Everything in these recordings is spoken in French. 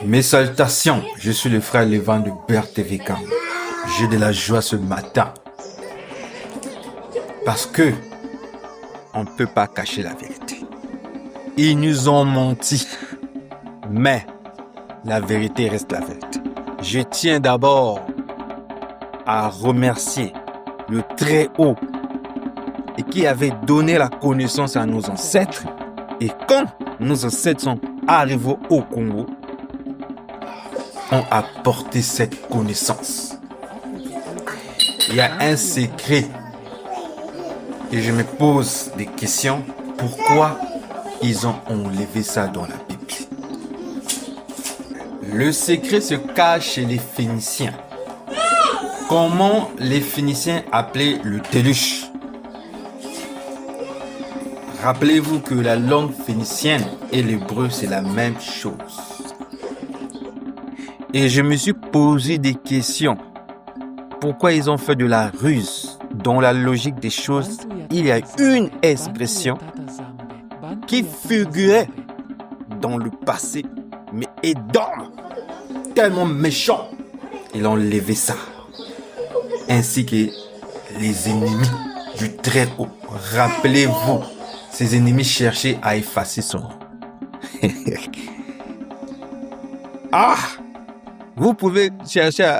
Mes salutations, je suis le frère Lévan de BRTVK. J'ai de la joie ce matin. Parce que on ne peut pas cacher la vérité. Ils nous ont menti. Mais la vérité reste la vérité. Je tiens d'abord à remercier le Très-Haut et qui avait donné la connaissance à nos ancêtres. Et quand nos ancêtres sont arrivés au Congo, ont apporté cette connaissance. Il y a un secret et je me pose des questions. Pourquoi ils ont enlevé ça dans la Bible? Le secret se cache chez les Phéniciens. Comment les Phéniciens appelaient le déluge? Rappelez-vous que la langue phénicienne et l'hébreu, c'est la même chose. Et je me suis posé des questions. Pourquoi ils ont fait de la ruse? Dans la logique des choses, il y a une expression qui figurait dans le passé, mais énorme, tellement méchant. Ils ont enlevé ça. Ainsi que les ennemis du Très-Haut. Rappelez-vous, ces ennemis cherchaient à effacer son nom. Ah! Vous pouvez chercher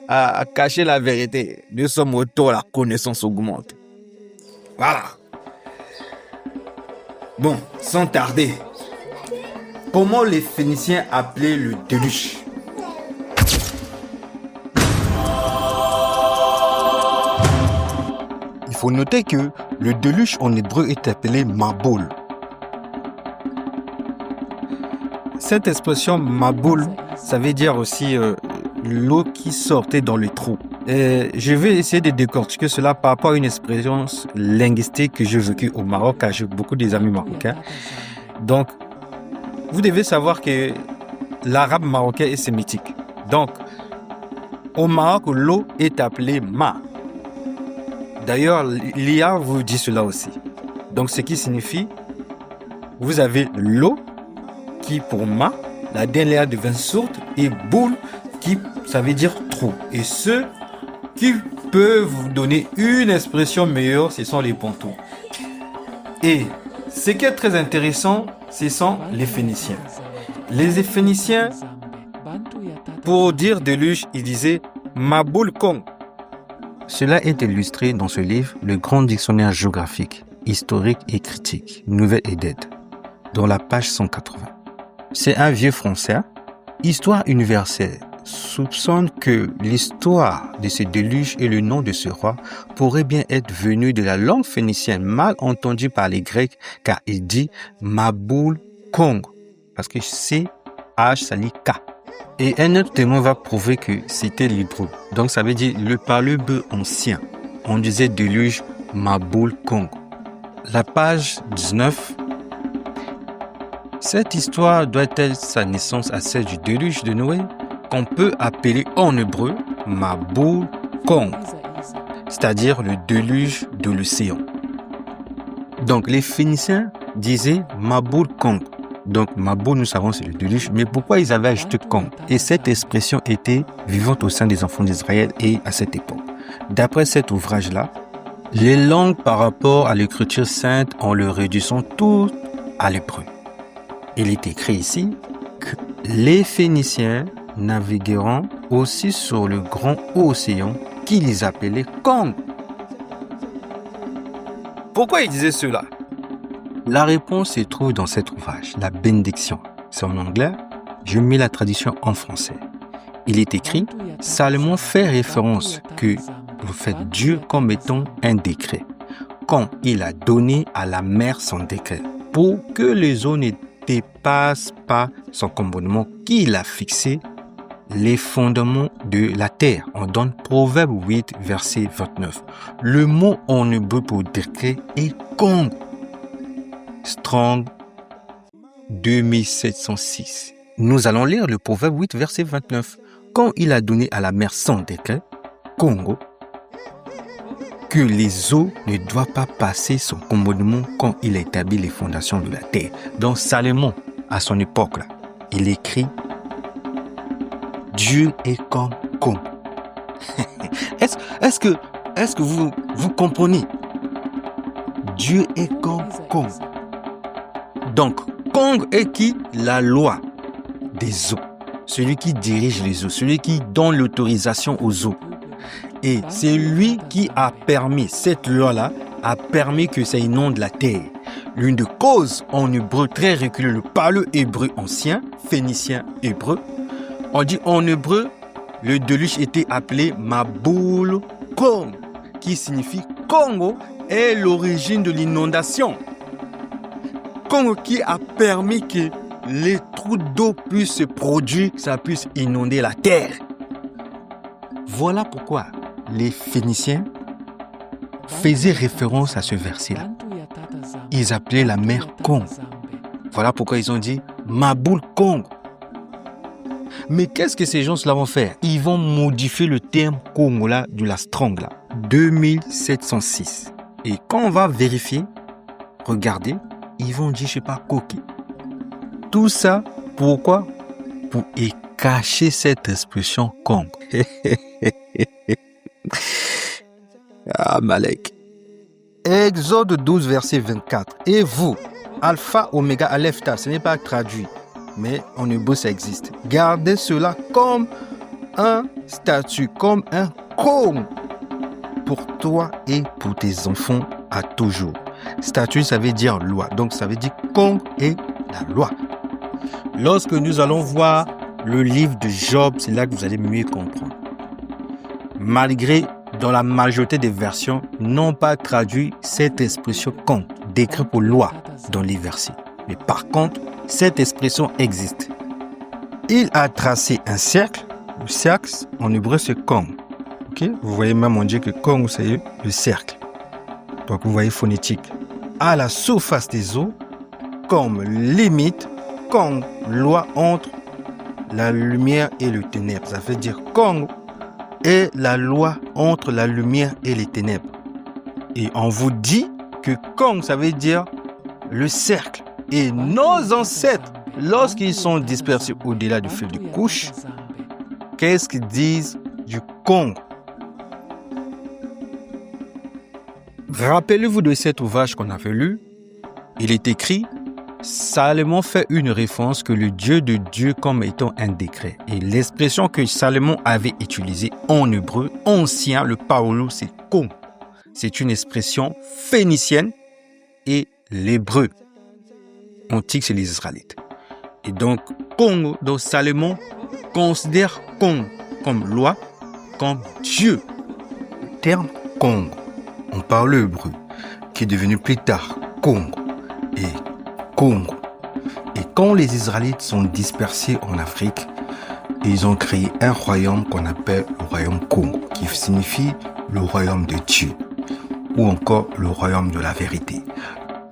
à cacher la vérité. Nous sommes autour, la connaissance augmente. Voilà. Bon, sans tarder. Comment les Phéniciens appelaient le déluge? Il faut noter que le déluge en hébreu est appelé Maboul. Cette expression Maboul, ça veut dire aussi l'eau qui sortait dans le trou. Je vais essayer de décortiquer cela par rapport à une expression linguistique que j'ai vécue au Maroc, car j'ai beaucoup d'amis marocains. Donc, vous devez savoir que l'arabe marocain est sémitique. Donc, au Maroc, l'eau est appelée Ma. D'ailleurs, l'IA vous dit cela aussi. Donc, ce qui signifie, vous avez l'eau qui pour Ma, la dernière devient sourde, et boule qui, ça veut dire trou. Et ceux qui peuvent vous donner une expression meilleure, ce sont les Bantous. Et ce qui est très intéressant, ce sont les Phéniciens. Les Phéniciens, pour dire déluge, ils disaient Maboul Kong. Cela est illustré dans ce livre, le grand dictionnaire géographique, historique et critique, Nouvelle Édette, dans la page 180. C'est un vieux français, Histoire universelle, soupçonne que l'histoire de ce déluge et le nom de ce roi pourrait bien être venu de la langue phénicienne mal entendue par les Grecs, car il dit Maboul Kong, parce que C-H ça lit K. Et un autre témoin va prouver que c'était l'hébreu. Donc ça veut dire le parleur ancien. On disait déluge Maboul Kong. La page 19. Cette histoire doit être sa naissance à celle du déluge de Noé, qu'on peut appeler en hébreu Maboul Kong, c'est-à-dire le déluge de l'océan. Donc les Phéniciens disaient Maboul Kong. Donc Maboul, nous savons, c'est le déluge. Mais pourquoi ils avaient ajouté Kong? Et cette expression était vivante au sein des enfants d'Israël et à cette époque. D'après cet ouvrage-là, les langues par rapport à l'écriture sainte, en le réduisant tout à l'hébreu. Il est écrit ici que les Phéniciens navigueront aussi sur le grand océan qu'ils appelaient Kong. Pourquoi ils disaient cela? La réponse se trouve dans cet ouvrage, la bénédiction. C'est en anglais, je mets la traduction en français. Il est écrit, Salomon fait référence que vous faites Dieu comme étant un décret, quand il a donné à la mer son décret, pour que les eaux ne dépassent pas son commandement qu'il a fixé les fondements de la terre. On donne Proverbe 8, verset 29. Le mot en hébreu pour décret est Kong. Strong 2706. Nous allons lire le Proverbe 8, verset 29. Quand il a donné à la mer son décret, Congo, que les eaux ne doivent pas passer son commandement quand il a établi les fondations de la terre. Donc Salomon, à son époque, là, il écrit Dieu est comme Kong. Est-ce que vous comprenez? Dieu est comme Kong. Donc, Kong est qui? La loi des eaux. Celui qui dirige les eaux, celui qui donne l'autorisation aux eaux. Et c'est lui qui a permis, cette loi-là, a permis que ça inonde la terre. L'une des causes en hébreu très reculé, par le hébreu ancien, phénicien hébreu, on dit en hébreu, le déluge était appelé Mabul Kong, qui signifie Congo est l'origine de l'inondation. Congo qui a permis que les trous d'eau puissent se produire, que ça puisse inonder la terre. Voilà pourquoi les Phéniciens faisaient référence à ce verset-là. Ils appelaient la mer Congo. Voilà pourquoi ils ont dit Mabul Congo. Mais qu'est-ce que ces gens-là vont faire? Ils vont modifier le terme Congo là, de la Strong là, 2706. Et quand on va vérifier, regardez, ils vont dire, je sais pas, Koki. Tout ça, pourquoi? Pour cacher cette expression Congo. Ah, Malek. Exode 12, verset 24. Et vous, Alpha, Oméga, Aleph, Ta, ce n'est pas traduit, mais en hébreu ça existe. Gardez cela comme un statut, comme un Kong pour toi et pour tes enfants à toujours. Statut, ça veut dire loi. Donc, ça veut dire Kong est la loi. Lorsque nous allons voir le livre de Job, c'est là que vous allez mieux comprendre. Malgré, dans la majorité des versions, n'ont pas traduit cette expression Kong, décrit pour loi dans les versets. Mais par contre, cette expression existe. Il a tracé un cercle. Le cercle, en hébreu, c'est Kong. Okay? Vous voyez même, on dit que Kong, c'est le cercle. Donc, vous voyez phonétique. À la surface des eaux, comme limite, Kong, loi entre la lumière et le ténèbre. Ça veut dire Kong est la loi entre la lumière et les ténèbres. Et on vous dit que Kong, ça veut dire le cercle. Et nos ancêtres, lorsqu'ils sont dispersés au-delà du feu de couche, qu'est-ce qu'ils disent du Kong? Rappelez-vous de cet ouvrage qu'on avait lu. Il est écrit, Salomon fait une référence que le Dieu de Dieu comme étant un décret. Et l'expression que Salomon avait utilisée en hébreu ancien, le paolo, c'est Kong. C'est une expression phénicienne et l'hébreu antique chez les Israélites. Et donc, Kong, donc Salomon considère Kong comme loi, comme Dieu. Le terme Kong, on parle hébreu, qui est devenu plus tard Congo et Congo. Et quand les Israélites sont dispersés en Afrique, ils ont créé un royaume qu'on appelle le royaume Congo, qui signifie le royaume de Dieu, ou encore le royaume de la vérité.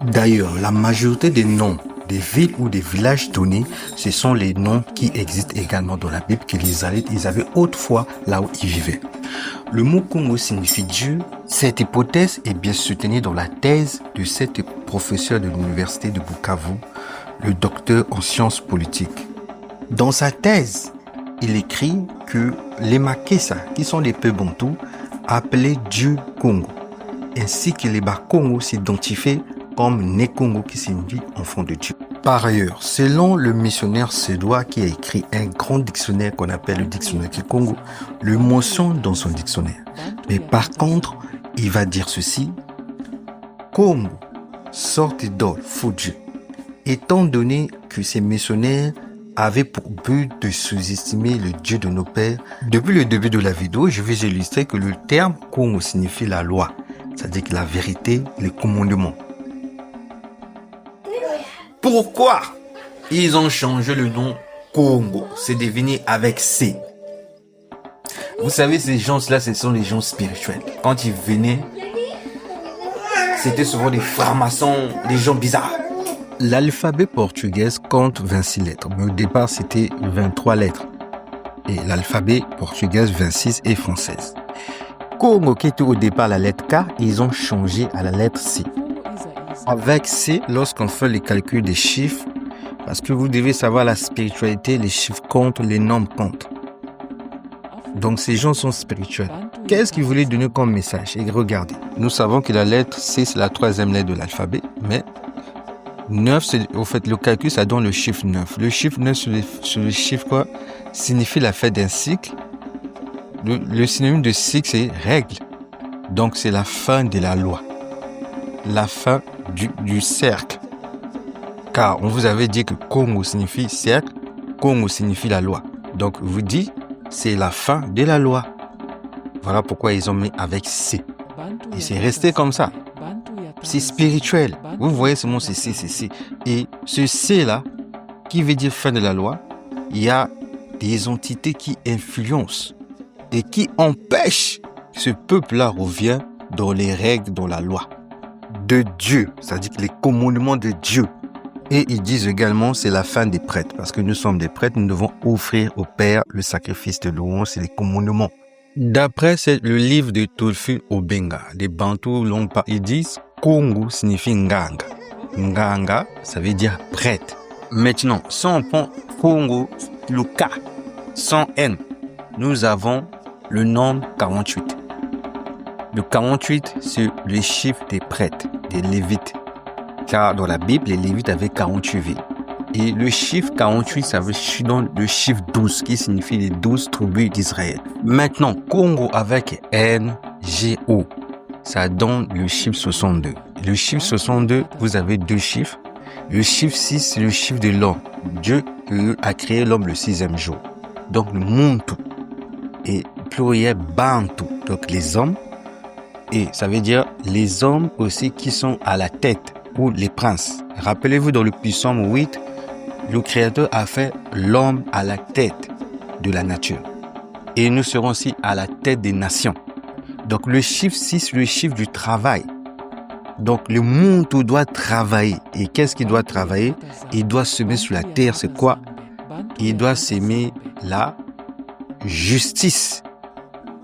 D'ailleurs, la majorité des noms des villes ou des villages donnés, ce sont les noms qui existent également dans la Bible que les Israélites, ils avaient autrefois là où ils vivaient. Le mot Congo signifie Dieu. Cette hypothèse est bien soutenue dans la thèse de cet professeur de l'université de Bukavu, le docteur en sciences politiques. Dans sa thèse, il écrit que les Makessa, qui sont les peuples bantous, appelaient Dieu Congo, ainsi que les Bakongo s'identifient comme Nekongo qui signifie enfant de Dieu. Par ailleurs, selon le missionnaire suédois qui a écrit un grand dictionnaire qu'on appelle le dictionnaire Kikongo, le mentionne dans son dictionnaire. Mais par contre, il va dire ceci, Congo, sorte d'or, faux Dieu. Étant donné que ces missionnaires avaient pour but de sous-estimer le Dieu de nos pères, depuis le début de la vidéo, je vais illustrer que le terme Congo signifie la loi, c'est-à-dire que la vérité, les commandements. Pourquoi ils ont changé le nom Congo? C'est devenu avec C. Vous savez, ces gens-là, ce sont les gens spirituels. Quand ils venaient, c'était souvent des francs-maçons, des gens bizarres. L'alphabet portugais compte 26 lettres, mais au départ, c'était 23 lettres. Et l'alphabet portugais 26 et française. Congo, qui était au départ la lettre K, ils ont changé à la lettre C. Avec C, lorsqu'on fait les calculs des chiffres, parce que vous devez savoir la spiritualité, les chiffres comptent, les nombres comptent. Donc ces gens sont spirituels. Qu'est-ce qu'ils voulaient donner comme message? Et regardez, nous savons que la lettre C, c'est la 3e lettre de l'alphabet, mais 9, c'est, au fait, le calcul, ça donne le chiffre 9. Le chiffre 9 sur le chiffre quoi, signifie la fin d'un cycle. Le synonyme de cycle, c'est règle. Donc, c'est la fin de la loi. La fin du cercle. Car on vous avait dit que Congo signifie cercle, Congo signifie la loi. Donc, vous dit, c'est la fin de la loi. Voilà pourquoi ils ont mis avec C. Et c'est resté comme ça. C'est spirituel. Vous voyez ce mot, c'est C, c'est C. Et ce C-là, qui veut dire fin de la loi, il y a des entités qui influencent et qui empêchent que ce peuple-là revienne dans les règles, dans la loi de Dieu. C'est-à-dire les commandements de Dieu. Et ils disent également, c'est la fin des prêtres. Parce que nous sommes des prêtres, nous devons offrir au Père le sacrifice de louange, c'est les commandements. D'après le livre de Tolfi Obenga, les Bantous, ils disent Congo signifie Nganga. Nganga, ça veut dire prêtre. Maintenant, si on prend Congo, le K, sans N, nous avons le nombre 48. Le 48, c'est le chiffre des prêtres, des Lévites. Car dans la Bible, les Lévites avaient 48 villes. Et le chiffre 48, ça veut dire le chiffre 12, qui signifie les 12 tribus d'Israël. Maintenant, Congo avec N-G-O, ça donne le chiffre 62. Le chiffre 62, vous avez deux chiffres. Le chiffre 6, c'est le chiffre de l'homme. Dieu a créé l'homme le 6e jour. Donc, le Muntu. Et pluriel Bantu. Donc, les hommes. Et ça veut dire les hommes aussi qui sont à la tête, ou les princes. Rappelez-vous, dans le Psaume 8, le Créateur a fait l'homme à la tête de la nature. Et nous serons aussi à la tête des nations. Donc, le chiffre 6, le chiffre du travail. Donc, le monde doit travailler. Et qu'est-ce qu'il doit travailler? Il doit semer sur la terre. C'est quoi? Il doit semer la justice,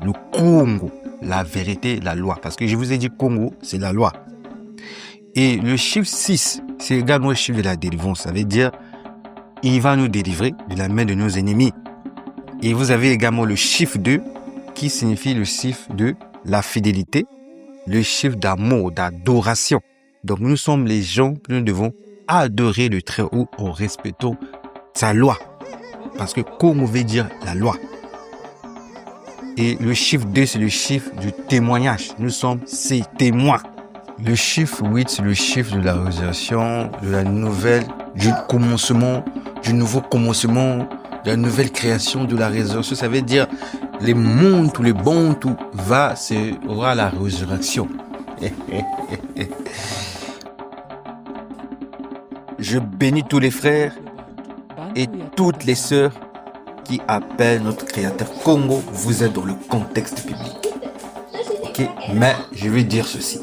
le Congo, la vérité, la loi. Parce que je vous ai dit Congo, c'est la loi. Et le chiffre 6, c'est également le chiffre de la délivrance. Ça veut dire, il va nous délivrer de la main de nos ennemis. Et vous avez également le chiffre 2, qui signifie le chiffre de la fidélité, le chiffre d'amour, d'adoration. Donc nous sommes les gens que nous devons adorer le Très-Haut en respectant sa loi. Parce que Congo veut dire la loi. Et le chiffre 2, c'est le chiffre du témoignage. Nous sommes ses témoins. Le chiffre 8, c'est le chiffre de la réalisation, de la nouvelle, du commencement, du nouveau commencement, de la nouvelle création, de la résurrection. Ça veut dire les mondes, tous les bons, tout aura la résurrection. Je bénis tous les frères et toutes les sœurs qui appellent notre Créateur Congo. Vous êtes dans le contexte biblique. Ok, mais je vais dire ceci.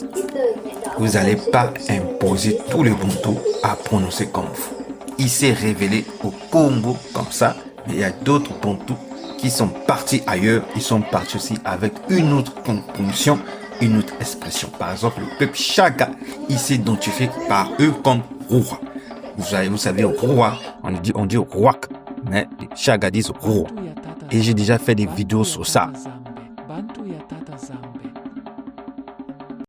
Vous n'allez pas imposer tous les Bantous à prononcer comme vous. Il s'est révélé au Congo comme ça, mais il y a d'autres Bantous qui sont partis ailleurs. Ils sont partis aussi avec une autre composition, une autre expression. Par exemple, le peuple Chaga, il s'identifie par eux comme roi. Vous savez, roi, on dit roi, mais les Chaga disent roi. Et j'ai déjà fait des vidéos sur ça.